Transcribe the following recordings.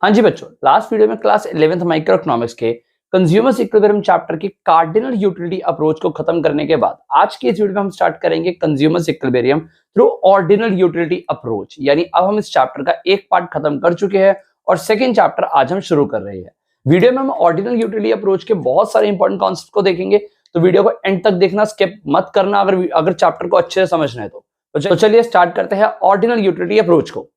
हाँ जी बच्चों, last video में क्लास 11th माइक्रो इकोनॉमिक्स के कंज्यूमर्स इक्विलिब्रियम चैप्टर की कार्डिनल यूटिलिटी अप्रोच को खत्म करने के बाद आज की इस वीडियो में हम स्टार्ट करेंगे consumers equilibrium through ordinal utility approach. यानी अब हम इस चैप्टर का एक पार्ट खत्म कर चुके हैं और सेकेंड चैप्टर आज हम शुरू कर रहे हैं। वीडियो में हम ऑर्डिनल यूटिलिटी अप्रोच के बहुत सारे इंपॉर्टेंट कॉन्सेप्ट को देखेंगे, तो वीडियो को एंड तक देखना, स्किप मत करना अगर चैप्टर को अच्छे से समझना है तो चलिए स्टार्ट करते हैं ऑर्डिनल यूटिलिटी अप्रोच को।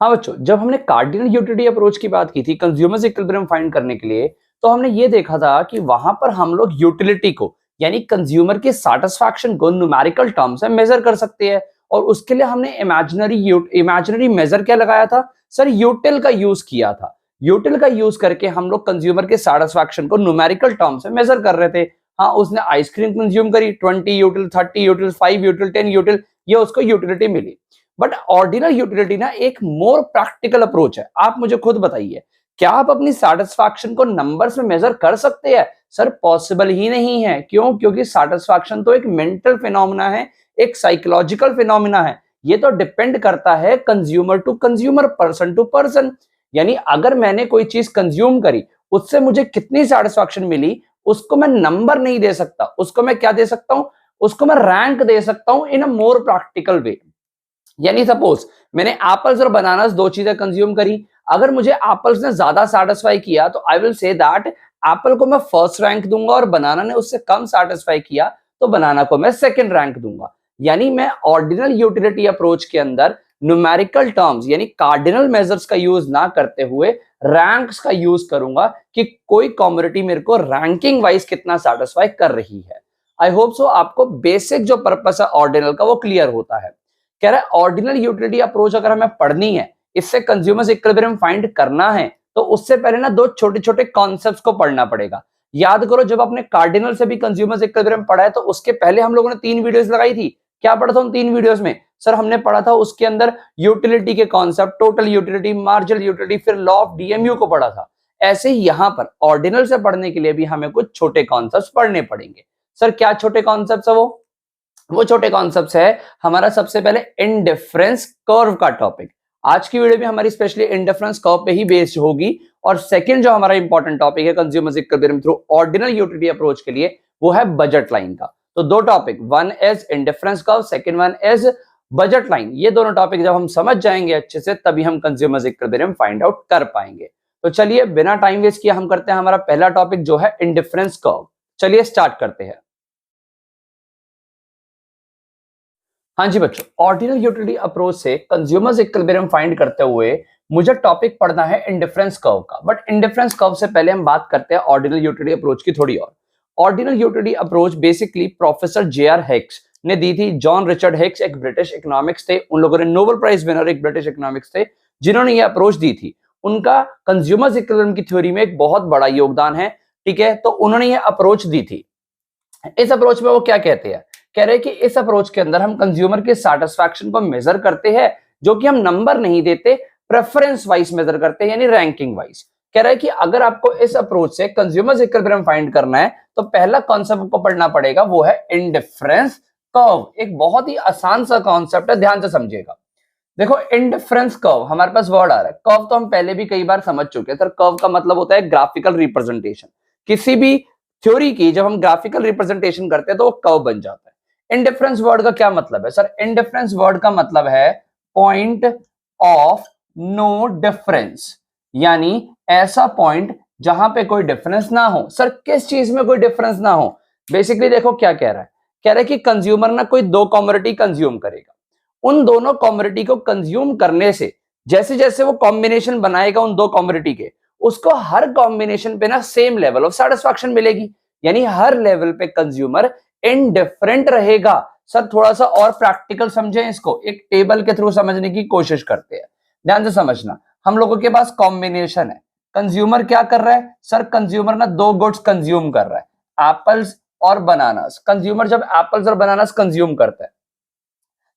हाँ बच्चों, जब हमने कार्डिनल यूटिलिटी अप्रोच की बात की थी कंज्यूमर्स इक्विलिब्रियम फाइंड करने के लिए, तो हमने ये देखा था कि वहां पर हम लोग यूटिलिटी को यानी कंज्यूमर के सैटिस्फैक्शन को न्यूमेरिकल टर्म्स में मेजर कर सकते हैं। और उसके लिए हमने इमेजिनरी मेजर क्या लगाया था सर, यूटिल का यूज किया था। यूटिल का यूज करके हम लोग कंज्यूमर के सैटिस्फैक्शन को न्यूमेरिकल टर्म्स में मेजर कर रहे थे। हाँ, उसने आइसक्रीम कंज्यूम करी, 20 यूटिल, 30 यूटिल, 5 यूटिल, 10 यूटिल, ये उसको यूटिलिटी मिली। बट ऑर्डिनल यूटिलिटी ना एक मोर प्रैक्टिकल अप्रोच है। आप मुझे खुद बताइए, क्या आप अपनी सेटिस्फैक्शन को नंबर्स में मेजर कर सकते हैं? सर पॉसिबल ही नहीं है। क्यों? क्योंकि सेटिस्फैक्शन तो एक मेंटल फिनोमिना है, एक साइकोलॉजिकल फिनोमिना है। ये तो डिपेंड करता है consumer to consumer, person to person. यानी अगर मैंने कोई चीज कंज्यूम करी, उससे मुझे कितनी सेटिस्फैक्शन मिली, उसको मैं नंबर नहीं दे सकता। उसको मैं क्या दे सकता हूं? उसको मैं रैंक दे सकता हूं इन अ मोर प्रैक्टिकल वे। यानी सपोज मैंने एप्पल्स और बनानास दो चीजें कंज्यूम करी, अगर मुझे एप्पल्स ने ज्यादा सेटिस्फाई किया तो I will say that Apple को मैं फर्स्ट रैंक दूंगा, और बनाना ने उससे कम सेटिस्फाई किया तो बनाना को मैं सेकंड रैंक दूंगा। यानी मैं ऑर्डिनल यूटिलिटी अप्रोच के अंदर न्यूमेरिकल टर्म्स यानी कार्डिनल मेजर्स का यूज ना करते हुए रैंक्स का यूज करूंगा कि कोई कमोडिटी मेरे को रैंकिंग वाइज कितना सेटिस्फाई कर रही है। आई होप सो आपको बेसिक जो पर्पस है ऑर्डिनल का वो क्लियर होता है। कह रहा है ऑर्डिनल यूटिलिटी अप्रोच अगर हमें पढ़नी है, इससे कंज्यूमर्स इक्विलिब्रियम फाइंड करना है, तो उससे पहले ना दो छोटे छोटे कॉन्सेप्ट्स को पढ़ना पड़ेगा। याद करो, जब आपने कार्डिनल से भी कंज्यूमर्स इक्विलिब्रियम पढ़ा है तो उसके पहले हम लोगों ने 3 वीडियोस लगाई थी। क्या पढ़ा था उन 3 वीडियोस में? सर हमने पढ़ा था उसके अंदर यूटिलिटी के concept, total utility, marginal utility, फिर लॉ ऑफ डीएमयू को पढ़ा था। ऐसे ही यहां पर ऑर्डिनल से पढ़ने के लिए भी हमें कुछ छोटे कॉन्सेप्ट्स पढ़ने पड़ेंगे। सर क्या छोटे कॉन्सेप्ट्स है वो छोटे कॉन्सेप्ट्स है हमारा सबसे पहले इंडिफरेंस कर्व का टॉपिक। आज की वीडियो में हमारी स्पेशली इंडिफरेंस कर्व पे ही बेस्ड होगी। और सेकंड जो हमारा इंपॉर्टेंट टॉपिक है consumer equilibrium through ordinal utility approach के लिए, वो है बजट लाइन का। तो दो topic, one is indifference curve, second one is budget line. ये दोनों टॉपिक जब हम समझ जाएंगे अच्छे से, तभी हम कंज्यूमर इक्विलिब्रियम फाइंड आउट कर पाएंगे। तो चलिए बिना टाइम वेस्ट किए हम करते हैं हमारा पहला टॉपिक जो है इंडिफरेंस कर्व। चलिए स्टार्ट करते हैं। हाँ जी बच्चों, ऑर्डिनल यूटिलिटी अप्रोच से कंज्यूमर्स इक्विलिब्रियम फाइंड करते हुए मुझे टॉपिक पढ़ना है इंडिफरेंस कर्व का। बट इंडिफरेंस कर्व से पहले हम बात करते हैं ऑर्डिनल यूटिलिटी अप्रोच की थोड़ी और। Ordinal utility approach basically professor JR. Hex ने दी थी। जॉन रिचर्ड हेक्स एक ब्रिटिश इकोनॉमिक्स थे, उन लोगों ने नोबेल प्राइज विनर एक ब्रिटिश इकोनॉमिक्स थे जिन्होंने ये अप्रोच दी थी। उनका कंज्यूमर्स इक्विलिब्रियम की थ्योरी में एक बहुत बड़ा योगदान है। ठीक है, तो उन्होंने ये अप्रोच दी थी। इस अप्रोच में वो क्या कहते हैं? कह रहे हैं कि इस अप्रोच के अंदर हम कंज्यूमर के सेटिस्फैक्शन को मेजर करते हैं, जो कि हम नंबर नहीं देते, प्रेफरेंस वाइज मेजर करते हैं, यानी रैंकिंग वाइज। कह रहा है कि अगर आपको इस अप्रोच से कंज्यूमर्स इक्विलिब्रियम फाइंड करना है तो पहला कॉन्सेप्ट को पढ़ना पड़ेगा, वो है इंडिफरेंस कर्व। एक बहुत ही आसान सा कॉन्सेप्ट है, ध्यान से समझिएगा। देखो इंडिफरेंस कर्व, हमारे पास वर्ड आ रहा है कर्व, तो हम पहले भी कई बार समझ चुके हैं। सर कर्व का मतलब होता है ग्राफिकल रिप्रेजेंटेशन। किसी भी थ्योरी की जब हम ग्राफिकल रिप्रेजेंटेशन करते हैं तो वो कर्व बन जाता है। इंडिफरेंस वर्ड का क्या मतलब है? सर इंडिफरेंस वर्ड का मतलब है पॉइंट ऑफ नो डिफरेंस, यानी ऐसा पॉइंट जहां पे कोई डिफरेंस ना हो। सर किस चीज में कोई डिफरेंस ना हो? बेसिकली देखो क्या कह रहा है, कह रहा है कि कंज्यूमर ना कोई दो कमोडिटी कंज्यूम करेगा, उन दोनों कमोडिटी को कंज्यूम करने से जैसे जैसे वो कॉम्बिनेशन बनाएगा उन दो कमोडिटी के, उसको हर कॉम्बिनेशन पे ना सेम लेवल ऑफ सेटिस्फैक्शन मिलेगी। यानी हर लेवल पे कंज्यूमर इनडिफरेंट रहेगा। सर थोड़ा सा और प्रैक्टिकल समझें इसको, एक टेबल के थ्रू समझने की कोशिश करते हैं। ध्यान से समझना, हम लोगों के पास कॉम्बिनेशन है। कंज्यूमर क्या कर रहा है? सर कंज्यूमर ना दो गुड्स कंज्यूम कर रहा है, एप्पल्स और बनानास। कंज्यूमर जब एप्पल्स और बनानास कंज्यूम करता है,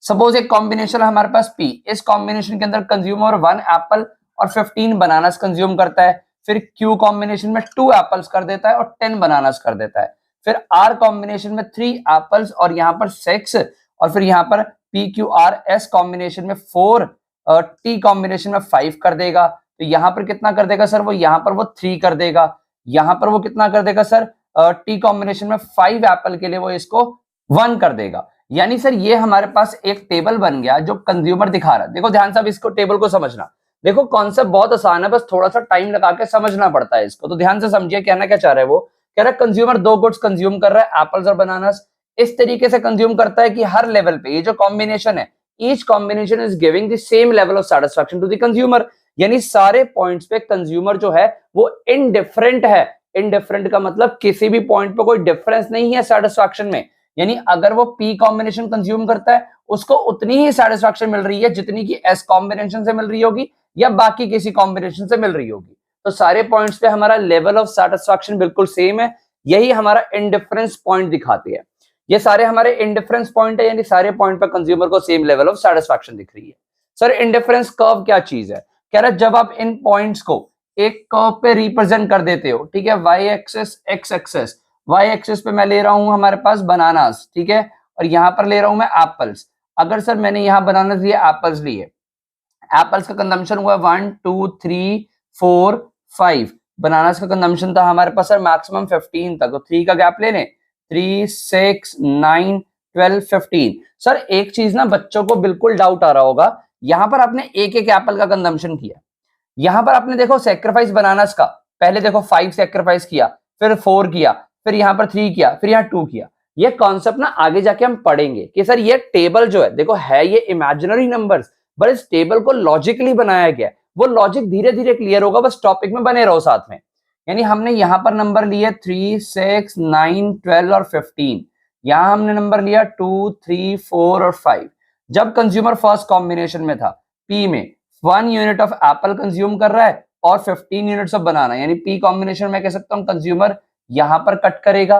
सपोज एक कॉम्बिनेशन है हमारे पास पी, इस कॉम्बिनेशन के अंदर कंज्यूमर 1 एप्पल और 15 बनानास कंज्यूम करता है। फिर क्यू कॉम्बिनेशन में 2 एप्पल्स कर देता है और 10 बनानास कर देता है। फिर आर कॉम्बिनेशन में 3 एप्पल्स और यहां पर 6, और फिर यहां पर P Q R S combination में 4 टी कॉम्बिनेशन में 5 कर देगा, तो यहाँ पर कितना कर देगा सर, वो यहाँ पर वो 3 कर देगा, यहाँ पर वो कितना कर देगा सर, टी कॉम्बिनेशन में 5 एप्पल के लिए वो इसको 1 कर देगा। यानी सर ये हमारे पास एक टेबल बन गया जो कंज्यूमर दिखा रहा है। देखो ध्यान से अब इसको टेबल को समझना, देखो कॉन्सेप्ट बहुत आसान है, बस थोड़ा सा टाइम लगा के समझना पड़ता है इसको। तो ध्यान से समझिए कहना क्या चाह रहा है वो, कह रहा है कंज्यूमर 2 गुड्स कंज्यूम कर रहा है, एप्पल्स और बनानास। इस तरीके से कंज्यूम करता है कि हर लेवल पे ये जो कॉम्बिनेशन है, each combination is giving the same level of satisfaction to the consumer. यानी सारे पॉइंट्स पे कंज्यूमर जो है वो इनडिफरेंट है। इनडिफरेंट का मतलब किसी भी पॉइंट पे कोई डिफरेंस नहीं है सैटिस्फैक्शन में। यानी अगर वो पी कॉम्बिनेशन कंज्यूम करता है उसको उतनी ही सैटिस्फैक्शन मिल रही है जितनी की एस कॉम्बिनेशन से मिल रही होगी या बाकी किसी कॉम्बिनेशन से मिल रही होगी। तो सारे पॉइंट्स पे हमारा लेवल ऑफ सैटिस्फैक्शन बिल्कुल सेम है, यही हमारा इंडिफरेंस पॉइंट दिखाती है। ये सारे हमारे इंडिफरेंस पॉइंट है, यानी सारे पॉइंट पे कंज्यूमर को सेम लेवल ऑफ सैटिस्फैक्शन दिख रही है। सर इंडिफरेंस कर्व क्या चीज है, कह रहा है जब आप इन पॉइंट्स को एक कर्व पे रिप्रेजेंट कर देते हो, ठीक है, Y axis X axis, Y axis पे मैं ले रहा हूं हमारे पास बनानास, ठीक है, और यहां पर ले रहा हूं मैं एप्पल्स। अगर सर मैंने यहां बनानास लिए, एप्पल्स लिए, एप्पल्स का कंजम्पशन हुआ 1 2 3 4 5, बनानास का कंजम्पशन था हमारे पास सर मैक्सिमम 15 तक, तो 3 का गैप ले लें, 3 6 9 12 15। सर एक चीज ना बच्चों को बिल्कुल डाउट आ रहा होगा, यहां पर आपने एक एक एप्पल का कंजम्पशन किया, यहां पर आपने देखो सेक्रीफाइस बनानास का, पहले देखो 5 सेक्रीफाइस किया, फिर 4 किया, फिर यहां पर 3 किया, फिर यहां 2 किया। ये कॉन्सेप्ट ना आगे जाके हम पढ़ेंगे कि सर ये टेबल जो है देखो है ये इमेजिनरी नंबर्स, पर इस टेबल को लॉजिकली बनाया गया है। वो लॉजिक धीरे धीरे क्लियर होगा, बस टॉपिक में बने रहो साथ में। यानी हमने यहां पर नंबर लिए 3 6 9 12 और 15, यहां हमने नंबर लिया 2 3 4 और 5। जब कंज्यूमर फर्स्ट कॉम्बिनेशन में था पी में 1 यूनिट ऑफ एप्पल कंज्यूम कर रहा है और 15 यूनिट्स ऑफ बनाना, यानी पी कॉम्बिनेशन में कह सकता हूं कंज्यूमर यहां पर कट करेगा।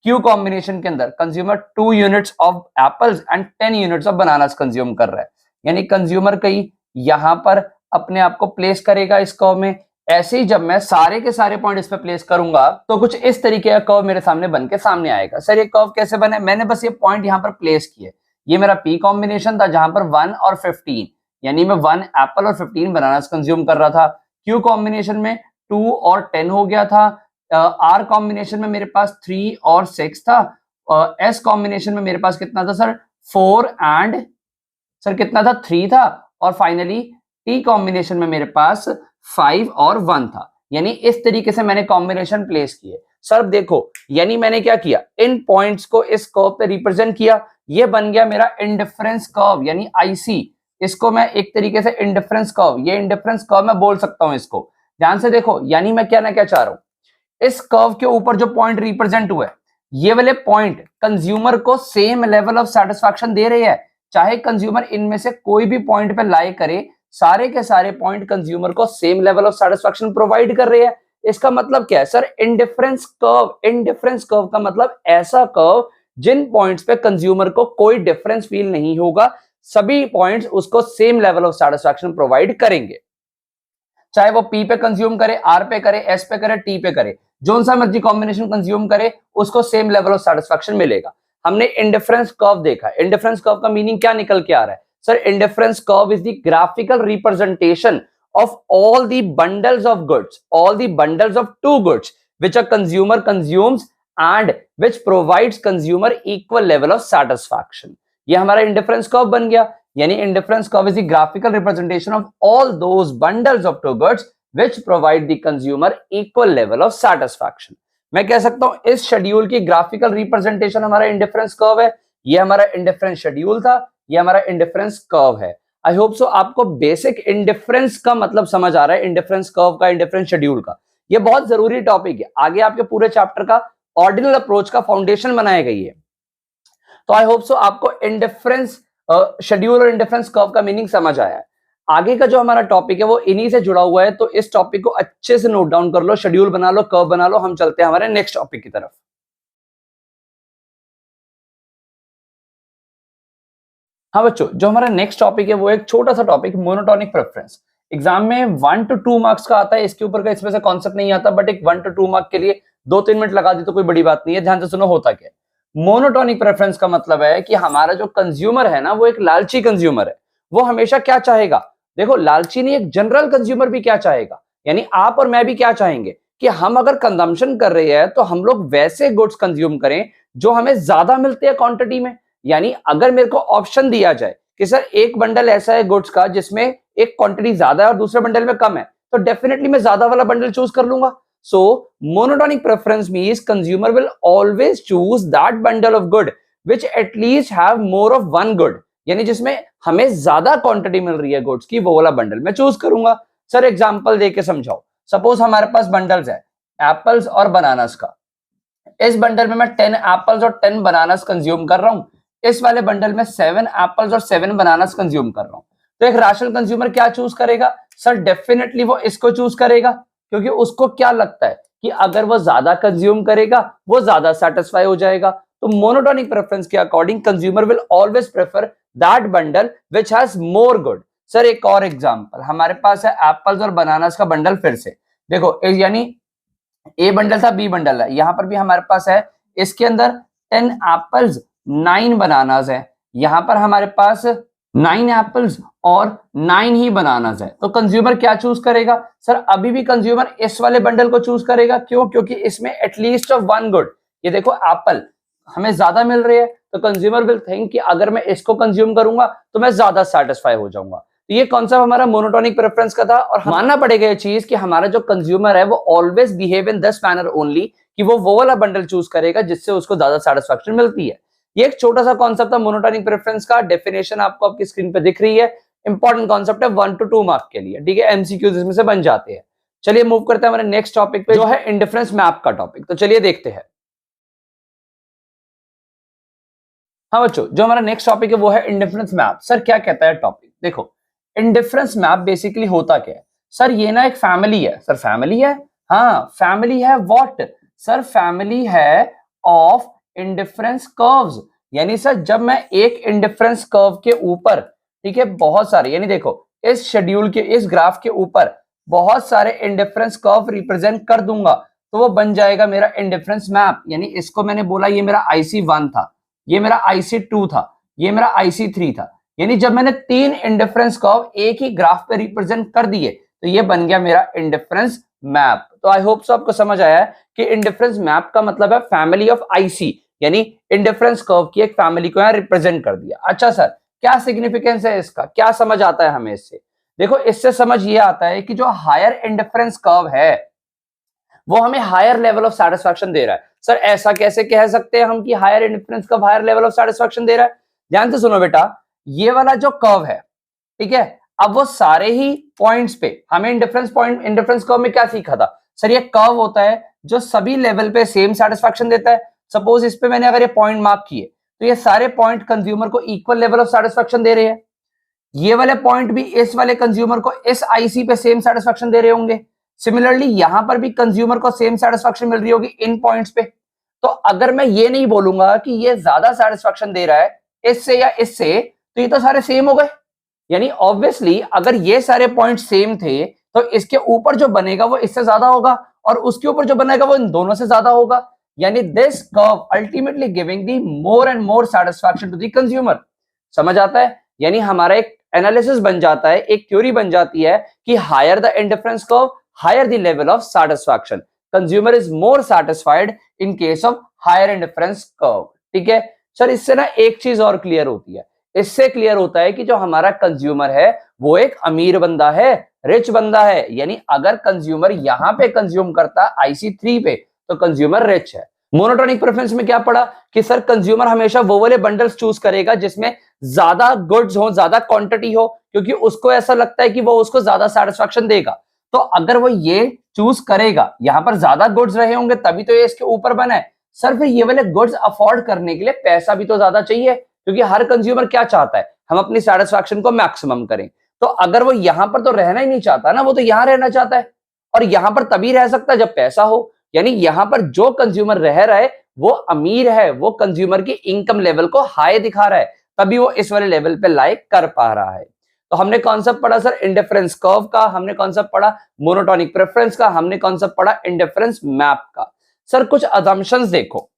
क्यू कॉम्बिनेशन के अंदर consumer 2 units of apples and 10 units of bananas consume कर रहा है, यानी कंज्यूमर कहीं यहां पर अपने आप को प्लेस करेगा इस कर्व में। ऐसे ही जब मैं सारे के सारे पॉइंट इस पे प्लेस करूंगा तो कुछ इस तरीके का कर्व मेरे सामने बन के सामने आएगा। सर ये कर्व कैसे बने, मैंने बस ये पॉइंट यहां पर प्लेस किए, ये मेरा पी कॉम्बिनेशन था जहां पर 1 और 15, यानी मैं 1 एप्पल और 15 बनानास कंज्यूम कर रहा था। क्यू कॉम्बिनेशन में 2 और 10 हो गया था। आर कॉम्बिनेशन में मेरे पास 3 और 6 था। एस कॉम्बिनेशन में मेरे पास कितना था सर, 4 एंड सर कितना था, 3 था। और फाइनली टी कॉम्बिनेशन में मेरे पास 5 और 1 था। यानी इस तरीके से मैंने कॉम्बिनेशन प्लेस किए। सर देखो यानी मैंने क्या किया, इन पॉइंट्स को इस कर्व पे रिप्रेजेंट किया, ये बन गया मेरा इंडिफरेंस कर्व यानी आईसी। इसको मैं एक तरीके से इंडिफरेंस कर्व, ये इंडिफरेंस कर्व मैं बोल सकता हूं इसको। ध्यान से देखो, यानी मैं क्या ना क्या चाह रहा हूं, इस कर्व के ऊपर जो पॉइंट रिप्रेजेंट हुए ये वाले पॉइंट कंज्यूमर को सेम लेवल ऑफ सेटिस्फैक्शन दे रहे हैं। चाहे कंज्यूमर इनमें से कोई भी पॉइंट पे लाई करे, सारे के सारे पॉइंट कंज्यूमर को same level of satisfaction provide कर रहे हैं। इसका मतलब क्या है sir, indifference curve. Indifference curve का मतलब ऐसा कर्व जिन पॉइंट्स पे कंज्यूमर को कोई डिफरेंस फील नहीं होगा, सभी पॉइंट्स उसको same level of satisfaction provide करेंगे। चाहे वो पी पे कंज्यूम करे, आर पे करे, एस पे करे, टी पे करे, जो सा मर्जी कॉम्बिनेशन कंज्यूम करे उसको सेम लेवल ऑफ सेटिस्फैक्शन मिलेगा। हमने इंडिफरेंस कर्व देखा। इंडिफरेंस कर्व का मीनिंग क्या निकल के आ रहा है sir, indifference curve is the graphical representation of all the bundles of goods, all the bundles of two goods which a consumer consumes and which provides consumer equal level of satisfaction। ये हमारा indifference curve बन गया, यानी indifference curve is the graphical representation of all those bundles of two goods which provide the consumer equal level of satisfaction। मैं कह सकता हूं इस शेड्यूल की ग्राफिकल रिप्रेजेंटेशन हमारा इंडिफरेंस कर्व है। ये हमारा इंडिफरेंस शेड्यूल था, ये हमारा इंडिफरेंस कर्व है। आई होप सो आपको बेसिक इंडिफरेंस का मतलब समझ आ रहा है, इंडिफरेंस कर्व का, इंडिफरेंस शेड्यूल का। ये बहुत जरूरी टॉपिक है, आगे आपके पूरे चैप्टर का ऑर्डिनल अप्रोच का फाउंडेशन बनाया गई है। तो आई होप सो आपको इंडिफरेंस शेड्यूल और इंडिफरेंस कर्व का मीनिंग समझ आया है। आगे का जो हमारा टॉपिक है वो इन्हीं से जुड़ा हुआ है, तो इस टॉपिक को अच्छे से नोट डाउन कर लो, शेड्यूल बना लो, कर्व बना लो। हम चलते हैं हमारे नेक्स्ट टॉपिक की तरफ। हाँ बच्चों, जो हमारा नेक्स्ट टॉपिक है वो एक छोटा सा टॉपिक, मोनोटोनिक प्रेफरेंस। एग्जाम में 1 to 2 मार्क्स का आता है, इसके ऊपर का इसमें से कॉन्सेप्ट नहीं आता, बट एक 1 to 2 मार्क के लिए 2-3 मिनट लगा दी तो कोई बड़ी बात नहीं है। ध्यान से सुनो होता क्या है। मोनोटोनिक प्रेफरेंस का मतलब है कि हमारा जो कंज्यूमर है ना, वो एक लालची कंज्यूमर है। वो हमेशा क्या चाहेगा, देखो लालची नहीं, एक जनरल कंज्यूमर भी क्या चाहेगा, यानी आप और मैं भी क्या चाहेंगे कि हम अगर कंजम्पशन कर रहे हैं तो हम लोग वैसे गुड्स कंज्यूम करें जो हमें ज्यादा मिलते हैं क्वांटिटी में। यानी अगर मेरे को ऑप्शन दिया जाए कि सर एक बंडल ऐसा है गुड्स का जिसमें एक क्वांटिटी ज्यादा है और दूसरे बंडल में कम है, तो डेफिनेटली मैं ज्यादा वाला बंडल चूज कर लूंगा। So monotonic preference means consumer will always choose that bundle of good which at least have more of one good, यानी जिसमें हमें ज्यादा क्वांटिटी मिल रही है गुड्स की, वो वाला बंडल मैं चूज करूंगा। सर एग्जांपल देके समझाओ। सपोज हमारे पास बंडल्स है एप्पल्स और बनानास का। इस बंडल में मैं 10 एप्पल्स और 10 बनानास कंज्यूम कर रहा हूं। इस वाले बंडल में 7 एप्पल्स और 7 बनानास कंज्यूम कर रहा हूं। तो एक राशनल कंज्यूमर क्या चूज करेगा? सर डेफिनेटली वो इसको चूज करेगा, क्योंकि उसको क्या लगता है कि अगर वो ज्यादा कंज्यूम करेगा वो ज्यादा सेटिस्फाई हो जाएगा। तो मोनोटोनिक प्रेफरेंस के according consumer will always prefer that bundle which has more good. Sir एक और एग्जांपल हमारे पास है एप्पल्स और बनानास का बंडल। फिर से देखो यानी ए बंडल था, बी बंडल है, यहां पर भी हमारे पास है। इसके अंदर 10 एप्पल्स 9 बनानास है, यहां पर हमारे पास 9 एप्पल्स और 9 ही बनानास है। तो कंज्यूमर क्या चूज करेगा? सर अभी भी कंज्यूमर इस वाले बंडल को चूज करेगा। क्यों? क्योंकि इसमें एटलीस्ट ऑफ वन गुड, ये देखो एप्पल हमें ज्यादा मिल रही है, तो कंज्यूमर विल थिंक कि अगर मैं इसको कंज्यूम करूंगा तो मैं ज्यादा सेटिस्फाई हो जाऊंगा। तो ये कॉन्सेप्ट हमारा मोनोटोनिक प्रेफरेंस का था, और मानना पड़ेगा ये चीज कि हमारा जो कंज्यूमर है वो always behave in this manner only, कि वो वाला बंडल चूज करेगा जिससे उसको ज्यादा सेटिस्फैक्शन मिलती है। ये एक छोटा सा कॉन्सेप्ट था मोनोटोनिक प्रेफरेंस का। डेफिनेशन आपको आपकी स्क्रीन पे दिख रही है। इंपॉर्टेंट कॉन्सेप्ट है 1 to 2 मार्क के लिए, ठीक है, एमसीक्यूज इसमें से बन जाते हैं। चलिए मूव करते हैं हमारे नेक्स्ट टॉपिक पे, जो है इंडिफरेंस मैप का टॉपिक। तो चलिए देखते हैं। हाँ बच्चों, जो हमारा नेक्स्ट टॉपिक है वो है इंडिफरेंस मैप। सर क्या कहता है टॉपिक? देखो इंडिफरेंस मैप बेसिकली होता क्या है? सर ये ना एक फैमिली है। सर फैमिली है? हाँ फैमिली है। व्हाट? सर फैमिली है ऑफ इंडिफरेंस कर्व्स। यानी सर जब मैं एक इंडिफरेंस कर्व के ऊपर, ठीक है, बहुत सारे, यानी देखो इस शेड्यूल के, इस ग्राफ के ऊपर बहुत सारे इंडिफरेंस कर्व रिप्रेजेंट कर दूंगा तो वो बन जाएगा मेरा इंडिफरेंस मैप। यानी इसको मैंने बोला ये मेरा IC1 था, ये मेरा IC2 था, ये मेरा IC3 था। यानी जब मैंने 3 इंडिफरेंस कर्व एक ही ग्राफ पे रिप्रेजेंट कर दिए तो ये बन गया मेरा इंडिफरेंस मैप। तो आई होप सो आपको समझ आया है कि इंडिफरेंस मैप का मतलब है फैमिली ऑफ IC, यानी इंडिफरेंस कर्व की एक फैमिली को यहां रिप्रेजेंट कर दिया। अच्छा सर क्या सिग्निफिकेंस है इसका, क्या समझ आता है हमें इससे? देखो इससे समझ ये आता है कि जो हायर इंडिफरेंस कर्व है वो हमें हायर लेवल ऑफ सेटिस्फैक्शन दे रहा है। सर ऐसा कैसे कह सकते हैं हम कि higher indifference curve higher level of satisfaction दे रहा है? ध्यान से सुनो बेटा, ये वाला जो कर्व है, ठीक है, अब वो सारे ही पॉइंट्स पे हमें इंडिफरेंस कर्व में क्या सीखा था? सर ये कर्व होता है जो सभी लेवल पे सेम सेटिस्फैक्शन देता है। सपोज इस पे मैंने अगर ये पॉइंट मार्क किए तो ये सारे पॉइंट कंज्यूमर को इक्वल लेवल ऑफ सेटिस्फैक्शन दे रहे हैं। ये वाले पॉइंट भी इस वाले कंज्यूमर को इस आईसी पे सेम सेटिस्फैक्शन दे रहे होंगे। सिमिलरली यहां पर भी कंज्यूमर को सेम सेटिस्फैक्शन मिल रही होगी इन पॉइंट्स पे। तो अगर मैं ये नहीं बोलूंगा कि ये ज्यादा सेटिस्फैक्शन दे रहा है इससे या इससे, तो ये तो सारे सेम हो गए। यानी ऑब्वियसली अगर ये सारे पॉइंट सेम थे तो इसके ऊपर जो बनेगा वो इससे ज्यादा होगा और उसके ऊपर जो बनेगा वो इन दोनों से ज्यादा होगा। यानी this curve ultimately giving the more and more satisfaction to the consumer. समझ आता है? यानी हमारा एक एनालिसिस बन जाता है, एक थ्योरी बन जाती है कि higher the indifference curve higher the level of satisfaction, consumer is more satisfied in case of higher indifference curve. ठीक है सर, इससे ना एक चीज और क्लियर होती है, इससे क्लियर होता है कि जो हमारा कंज्यूमर है वो एक अमीर बंदा है, रिच बंदा है। यानी अगर कंज्यूमर यहां पे कंज्यूम करता है IC3 पे तो कंज्यूमर रिच है। मोनोटोनिक प्रेफरेंस में क्या पड़ा कि सर कंज्यूमर हमेशा वो वाले बंडल्स चूज करेगा जिसमें ज्यादा गुड्स हो, ज्यादा क्वांटिटी हो, क्योंकि उसको ऐसा लगता है कि वो उसको ज्यादा सेटिस्फैक्शन देगा। तो अगर वो ये चूज करेगा, यहां पर ज्यादा गुड्स रहे होंगे तभी तो ये इसके ऊपर बना है। सर फिर ये वाले गुड्स अफोर्ड करने के लिए पैसा भी तो ज्यादा चाहिए, क्योंकि हर कंज्यूमर क्या चाहता है, हम अपनी सेटिस्फैक्शन को मैक्सिमम करें। तो अगर वो यहां पर तो रहना ही नहीं चाहता ना, वो तो यहां रहना चाहता है, और यहां पर तभी रह सकता है जब पैसा हो। यानी यहां पर जो कंज्यूमर रह रहा है वो अमीर है, वो कंज्यूमर की इनकम लेवल को हाई दिखा रहा है, तभी वो इस वाले लेवल पे लाइक कर पा रहा है। तो हमने कॉन्सेप्ट पढ़ा सर इंडिफरेंस कर्व का, हमने कॉन्सेप्ट पढ़ा मोनोटोनिक प्रेफरेंस का, हमने कॉन्सेप्ट पढ़ा इंडिफरेंस मैप का। सर कुछ अजम्पशंस देखो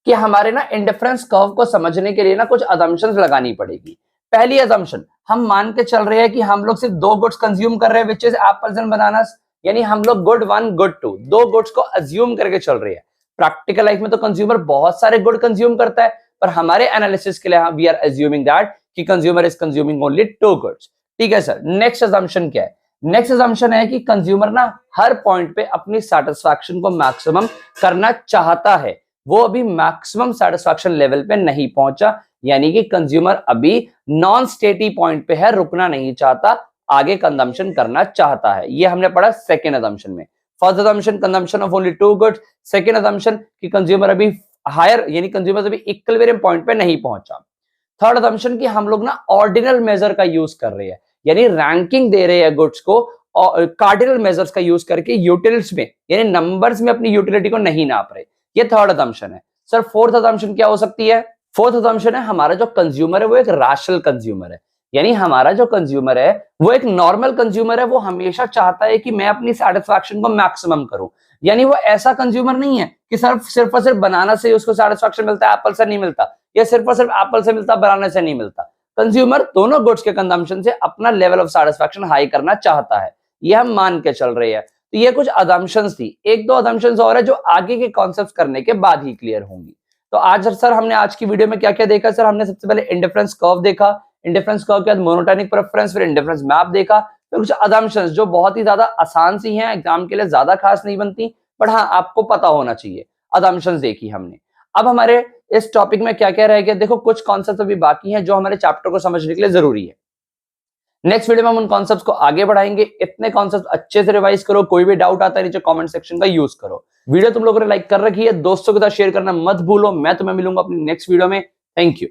कि हमारे ना इंडिफरेंस कर्व को समझने के लिए ना कुछ अजम्पशंस लगानी पड़ेगी। पहली assumption, हम मान के चल रहे हैं कि हम लोग सिर्फ 2 गुड्स कंज्यूम कर रहे हैं, which is apples and bananas, यानी हम लोग गुड 1 गुड 2 2 गुड्स को अज्यूम करके चल रहे हैं। प्रैक्टिकल लाइफ में तो कंज्यूमर बहुत सारे गुड कंज्यूम करता है, पर हमारे एनालिसिस के लिए वी आर अज्यूमिंग दैट कि consumer is consuming only 2 goods. ठीक है सर, नेक्स्ट assumption क्या है? नेक्स्ट assumption है कि कंज्यूमर ना हर पॉइंट पे अपनी सेटिस्फैक्शन को मैक्सिमम करना चाहता है, वो अभी मैक्सिमम सेटिस्फैक्शन लेवल पे नहीं पहुंचा, यानी कि कंज्यूमर अभी नॉन स्टेटी पॉइंट पे है, रुकना नहीं चाहता, आगे कंजम्पशन करना चाहता है। ये हमने पढ़ा सेकेंड assumption में। First assumption consumption of only 2 goods, second assumption कि कंज्यूमर अभी हायर यानी कंज्यूमर अभी इक्विलिब्रियम पॉइंट पे नहीं पहुंचा। थर्ड assumption कि हम लोग ना ऑर्डिनल मेजर का यूज कर रहे हैं, यानी रैंकिंग दे रहे हैं गुड्स को और कार्डिनल मेजर्स का यूज करके यूटिल्स में यानी नंबर्स में अपनी यूटिलिटी को नहीं नाप रहे। ये थर्ड assumption है। सर फोर्थ assumption क्या हो सकती है? फोर्थ assumption है हमारा जो कंज्यूमर है वो एक रैशनल कंज्यूमर है, यानी हमारा जो कंज्यूमर है वो एक नॉर्मल कंज्यूमर है, वो हमेशा चाहता है कि मैं अपनी सेटिस्फैक्शन को मैक्सिमम करूं, यानी वो ऐसा कंज्यूमर नहीं है कि सिर्फ और सिर्फ बनाना से उसको सेटिस्फैक्शन मिलता है, एप्पल से नहीं मिलता, या सिर्फ और सिर्फ एप्पल से मिलता, बनाना से नहीं मिलता। कंज्यूमर दोनों गुड्स के कंजम्पशन से अपना लेवल ऑफ सेटिस्फैक्शन हाई करना चाहता है, ये हम मान के चल रहे हैं। तो ये कुछ assumptions थी, एक दो assumptions और है जो आगे के कॉन्सेप्ट्स करने के बाद ही क्लियर होंगी। तो आज सर हमने आज की वीडियो में क्या क्या देखा? सर हमने सबसे पहले इंडिफरेंस कर्व देखा, इंडिफरेंस कर्व के बाद मोनोटोनिक प्रेफरेंस, फिर इंडिफरेंस मैप देखा, फिर कुछ assumptions जो बहुत ही ज्यादा आसान सी हैं, एग्जाम के लिए ज्यादा खास नहीं बनती, बट हाँ आपको पता होना चाहिए। assumptions देखी हमने। अब हमारे इस टॉपिक में क्या क्या रह गया? देखो कुछ कॉन्सेप्ट अभी बाकी हैं जो हमारे चैप्टर को समझने के लिए जरूरी है। नेक्स्ट वीडियो में हम उन कॉन्सेप्ट्स को आगे बढ़ाएंगे। इतने कॉन्सेप्ट अच्छे से रिवाइज करो, कोई भी डाउट आता है नीचे कमेंट सेक्शन का यूज करो। वीडियो तुम लोगों ने लाइक कर रखी है, दोस्तों के साथ शेयर करना मत भूलो। मैं तुम्हें मिलूंगा अपनी नेक्स्ट वीडियो में। Thank you.